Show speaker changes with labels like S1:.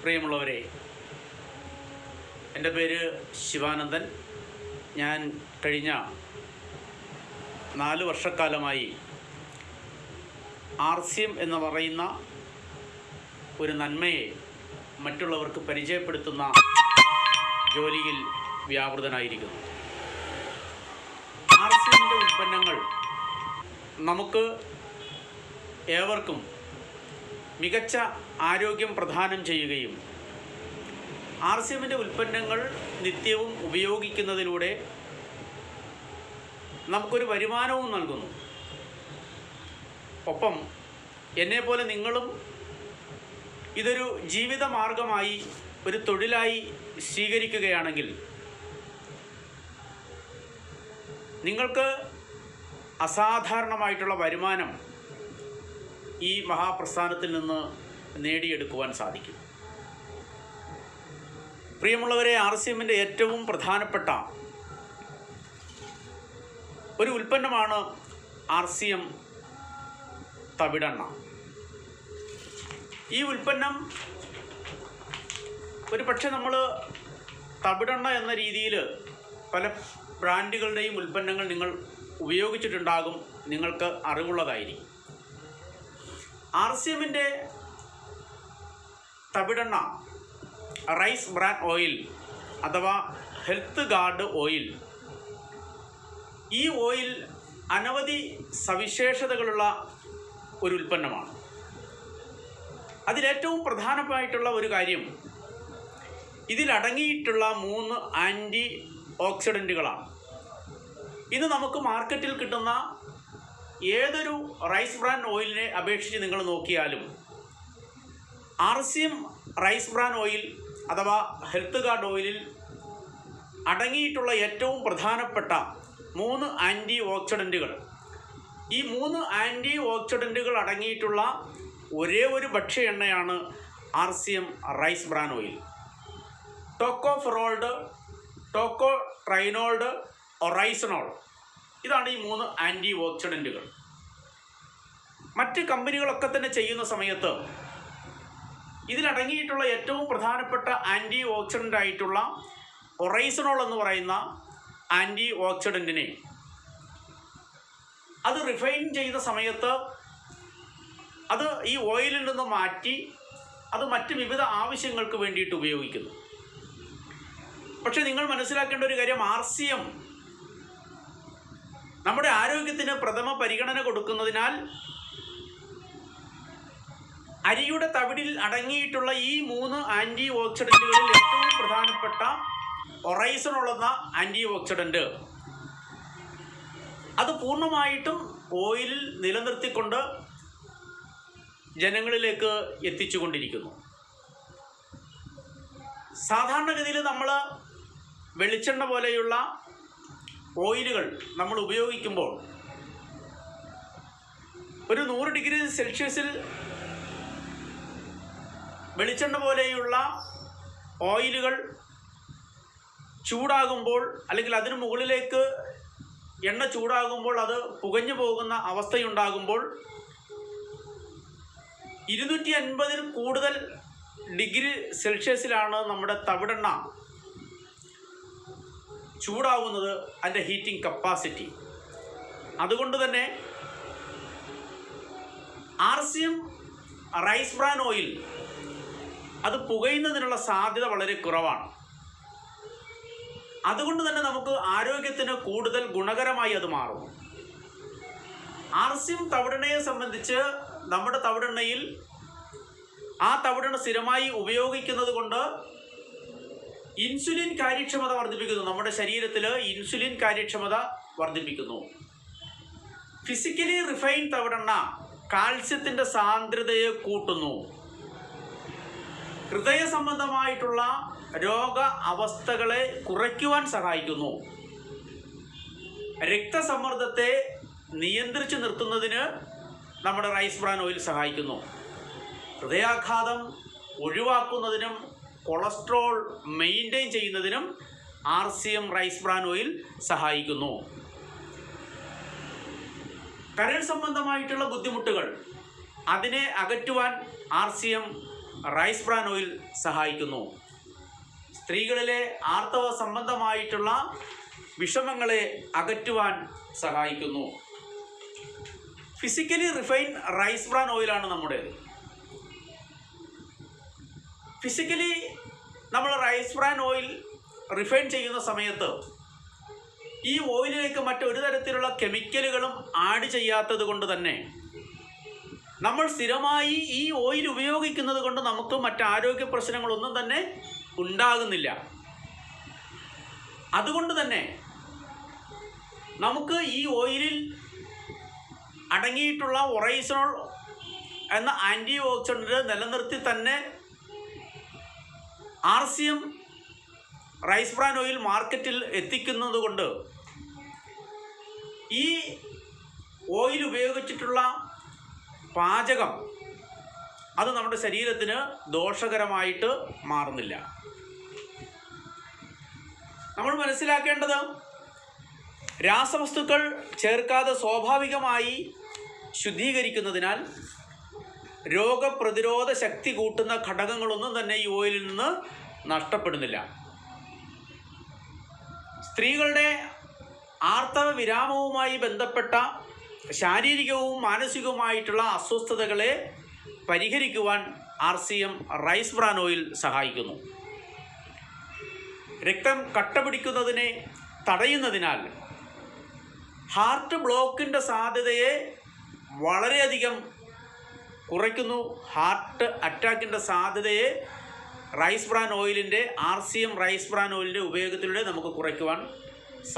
S1: പ്രിയമുള്ളവരെ, എൻ്റെ പേര് ശിവാനന്ദൻ. ഞാൻ കഴിഞ്ഞ 4 വർഷക്കാലമായി RCM എന്ന് പറയുന്ന ഒരു നന്മയെ മറ്റുള്ളവർക്ക് പരിചയപ്പെടുത്തുന്ന ജോലിയിൽ വ്യാപൃതനായിരിക്കുന്നു. RCMൻ്റെ ഉൽപ്പന്നങ്ങൾ നമുക്ക് ഏവർക്കും മികച്ച ആരോഗ്യം പ്രദാനം ചെയ്യുകയും RCMൻ്റെ ഉൽപ്പന്നങ്ങൾ നിത്യവും ഉപയോഗിക്കുന്നതിലൂടെ നമുക്കൊരു വരുമാനവും നൽകുന്നു. ഒപ്പം എന്നെപ്പോലെ നിങ്ങളും ഇതൊരു ജീവിത മാർഗമായി, ഒരു തൊഴിലായി സ്വീകരിക്കുകയാണെങ്കിൽ നിങ്ങൾക്ക് അസാധാരണമായിട്ടുള്ള വരുമാനം ഈ മഹാപ്രസ്ഥാനത്തിൽ നിന്ന് നേടിയെടുക്കുവാൻ സാധിക്കും. പ്രിയമുള്ളവരെ, RCMൻ്റെ ഏറ്റവും പ്രധാനപ്പെട്ട ഒരു ഉൽപ്പന്നമാണ് RCM തവിടെണ്ണ. ഈ ഉൽപ്പന്നം ഒരു പക്ഷേ നമ്മൾ തവിടെണ്ണ എന്ന രീതിയിൽ പല ബ്രാൻഡുകളുടെയും ഉൽപ്പന്നങ്ങൾ നിങ്ങൾ ഉപയോഗിച്ചിട്ടുണ്ടാകും, നിങ്ങൾക്ക് അറിവുള്ളതായിരിക്കും. RCMൻ്റെ തവിടെണ്ണ റൈസ് ബ്രാൻ ഓയിൽ അഥവാ ഹെൽത്ത് ഗാർഡ് ഓയിൽ. ഈ ഓയിൽ അനവധി സവിശേഷതകളുള്ള ഒരു ഉൽപ്പന്നമാണ്. അതിലേറ്റവും പ്രധാനമായിട്ടുള്ള ഒരു കാര്യം, ഇതിലടങ്ങിയിട്ടുള്ള 3 ആൻറ്റി ഓക്സിഡൻറ്റുകളാണ്. ഇത് നമുക്ക് മാർക്കറ്റിൽ കിട്ടുന്ന ഏതൊരു റൈസ് ബ്രാൻ ഓയിലിനെ അപേക്ഷിച്ച് നിങ്ങൾ നോക്കിയാലും RCM റൈസ് ബ്രാൻ ഓയിൽ അഥവാ ഹെൽത്ത് ഗാർഡ് ഓയിലിൽ അടങ്ങിയിട്ടുള്ള ഏറ്റവും പ്രധാനപ്പെട്ട 3 ആൻറ്റി ഓക്സിഡൻറ്റുകൾ, ഈ 3 ആൻറ്റി ഓക്സിഡൻറ്റുകൾ അടങ്ങിയിട്ടുള്ള ഒരേ ഒരു ഭക്ഷ്യ എണ്ണയാണ് RCM rice bran oil. Tocopherol, tocotrienol, oryzanol, ഇതാണ് ഈ 3 ആൻറ്റി ഓക്സിഡൻറ്റുകൾ. മറ്റ് കമ്പനികളൊക്കെ തന്നെ ചെയ്യുന്ന സമയത്ത് ഇതിലടങ്ങിയിട്ടുള്ള ഏറ്റവും പ്രധാനപ്പെട്ട ആൻറ്റി ഓക്സിഡൻ്റ് ആയിട്ടുള്ള ഒറൈസനോൾ എന്ന് പറയുന്ന ആൻറ്റി ഓക്സിഡൻറ്റിനെ അത് റിഫൈൻ ചെയ്ത സമയത്ത് അത് ഈ ഓയിലിൽ നിന്ന് മാറ്റി അത് മറ്റ് വിവിധ ആവശ്യങ്ങൾക്ക് വേണ്ടിയിട്ട് ഉപയോഗിക്കുന്നു. പക്ഷേ നിങ്ങൾ മനസ്സിലാക്കേണ്ട ഒരു കാര്യം, RCM നമ്മുടെ ആരോഗ്യത്തിന് പ്രഥമ പരിഗണന കൊടുക്കുന്നതിനാൽ അരിയുടെ തവിടിൽ അടങ്ങിയിട്ടുള്ള ഈ 3 ആൻറ്റി ഓക്സിഡൻറ്റുകളിൽ ഏറ്റവും പ്രധാനപ്പെട്ട ഒറൈസനോൾ എന്ന ആൻറ്റി ഓക്സിഡൻറ്റ് അത് പൂർണ്ണമായിട്ടും ഓയിലിൽ നിലനിർത്തിക്കൊണ്ട് ജനങ്ങളിലേക്ക് എത്തിച്ചുകൊണ്ടിരിക്കുന്നു. സാധാരണഗതിയിൽ നമ്മൾ വെളിച്ചെണ്ണ പോലെയുള്ള ഓയിലുകൾ നമ്മൾ ഉപയോഗിക്കുമ്പോൾ ഒരു 100 ഡിഗ്രി സെൽഷ്യസിൽ വെളിച്ചെണ്ണ പോലെയുള്ള ഓയിലുകൾ ചൂടാകുമ്പോൾ, അല്ലെങ്കിൽ അതിന് മുകളിലേക്ക് എണ്ണ ചൂടാകുമ്പോൾ അത് പുകഞ്ഞു പോകുന്ന അവസ്ഥയുണ്ടാകുമ്പോൾ 250 കൂടുതൽ ഡിഗ്രി സെൽഷ്യസിലാണ് നമ്മുടെ തവിടെണ്ണ ചൂടാവുന്നത്, അതിൻ്റെ ഹീറ്റിംഗ് കപ്പാസിറ്റി. അതുകൊണ്ട് തന്നെ RCM റൈസ് ബ്രാൻ ഓയിൽ അത് പുകയുന്നതിനുള്ള സാധ്യത വളരെ കുറവാണ്. അതുകൊണ്ട് തന്നെ നമുക്ക് ആരോഗ്യത്തിന് കൂടുതൽ ഗുണകരമായി അത് മാറും. RCM തവിടെണ്ണയെ സംബന്ധിച്ച് നമ്മുടെ തവിടെണ്ണയിൽ ആ തവിടെണ്ണ സ്ഥിരമായി ഉപയോഗിക്കുന്നത് കൊണ്ട് ഇൻസുലിൻ കാര്യക്ഷമത വർദ്ധിപ്പിക്കുന്നു. നമ്മുടെ ശരീരത്തിൽ ഇൻസുലിൻ കാര്യക്ഷമത വർദ്ധിപ്പിക്കുന്നു. ഫിസിക്കലി റിഫൈൻ തവിടെണ്ണ കാൽസ്യത്തിൻ്റെ സാന്ദ്രതയെ കൂട്ടുന്നു. ഹൃദയ സംബന്ധമായിട്ടുള്ള രോഗ അവസ്ഥകളെ കുറയ്ക്കുവാൻ സഹായിക്കുന്നു. രക്തസമ്മർദ്ദത്തെ നിയന്ത്രിച്ചു നിർത്തുന്നതിന് നമ്മുടെ റൈസ് ബ്രാൻ ഓയിൽ സഹായിക്കുന്നു. ഹൃദയാഘാതം ഒഴിവാക്കുന്നതിനും കൊളസ്ട്രോൾ മെയിൻറ്റെയിൻ ചെയ്യുന്നതിനും RCM റൈസ് ബ്രാൻ ഓയിൽ സഹായിക്കുന്നു. കരൾ സംബന്ധമായിട്ടുള്ള ബുദ്ധിമുട്ടുകൾ അതിനെ അകറ്റുവാൻ RCM റൈസ് ബ്രാൻ ഓയിൽ സഹായിക്കുന്നു. സ്ത്രീകളിലെ ആർത്തവ സംബന്ധമായിട്ടുള്ള വിഷമങ്ങളെ അകറ്റുവാൻ സഹായിക്കുന്നു. ഫിസിക്കലി റിഫൈൻ റൈസ് ബ്രാൻ ഓയിലാണ് നമ്മുടേത്. ഫിസിക്കലി നമ്മൾ റൈസ് ബ്രാൻ ഓയിൽ റിഫൈൻ ചെയ്യുന്ന സമയത്ത് ഈ ഓയിലിലേക്ക് മറ്റൊരു തരത്തിലുള്ള കെമിക്കലുകളും ആഡ് ചെയ്യാത്തത് കൊണ്ട് തന്നെ നമ്മൾ സ്ഥിരമായി ഈ ഓയിൽ ഉപയോഗിക്കുന്നത് കൊണ്ട് നമുക്ക് മറ്റാരോഗ്യ പ്രശ്നങ്ങളൊന്നും തന്നെ ഉണ്ടാകുന്നില്ല. അതുകൊണ്ട് തന്നെ നമുക്ക് ഈ ഓയിലിൽ അടങ്ങിയിട്ടുള്ള ഒറൈസോൾ എന്ന ആൻറ്റി ഓക്സിഡൻറ്റ് നിലനിർത്തി തന്നെ RCM റൈസ് ബ്രാൻ ഓയിൽ മാർക്കറ്റിൽ എത്തിക്കുന്നത് കൊണ്ട് ഈ ഓയിൽ ഉപയോഗിച്ചിട്ടുള്ള പാചകം അത് നമ്മുടെ ശരീരത്തിന് ദോഷകരമായിട്ട് മാറുന്നില്ല. നമ്മൾ മനസ്സിലാക്കേണ്ടത് രാസവസ്തുക്കൾ ചേർക്കാതെ സ്വാഭാവികമായി ശുദ്ധീകരിക്കുന്നതിനാൽ രോഗപ്രതിരോധ ശക്തി കൂട്ടുന്ന ഘടകങ്ങളൊന്നും തന്നെ ഈ ഓയിലിൽ നിന്ന് നഷ്ടപ്പെടുന്നില്ല. സ്ത്രീകളുടെ ആർത്തവ വിരാമവുമായി ബന്ധപ്പെട്ട ശാരീരികവും മാനസികവുമായിട്ടുള്ള അസ്വസ്ഥതകളെ പരിഹരിക്കുവാൻ RCM റൈസ് ബ്രാൻ ഓയിൽ സഹായിക്കുന്നു. രക്തം കട്ട പിടിക്കുന്നതിനെ തടയുന്നതിനാൽ ഹാർട്ട് ബ്ലോക്കിൻ്റെ സാധ്യതയെ വളരെയധികം കുറയ്ക്കുന്നു. ഹാർട്ട് അറ്റാക്കിൻ്റെ സാധ്യതയെ റൈസ് ബ്രാൻ ഓയിലിൻ്റെ RCM റൈസ് ബ്രാൻ ഓയിലിൻ്റെ ഉപയോഗത്തിലൂടെ നമുക്ക് കുറയ്ക്കുവാൻ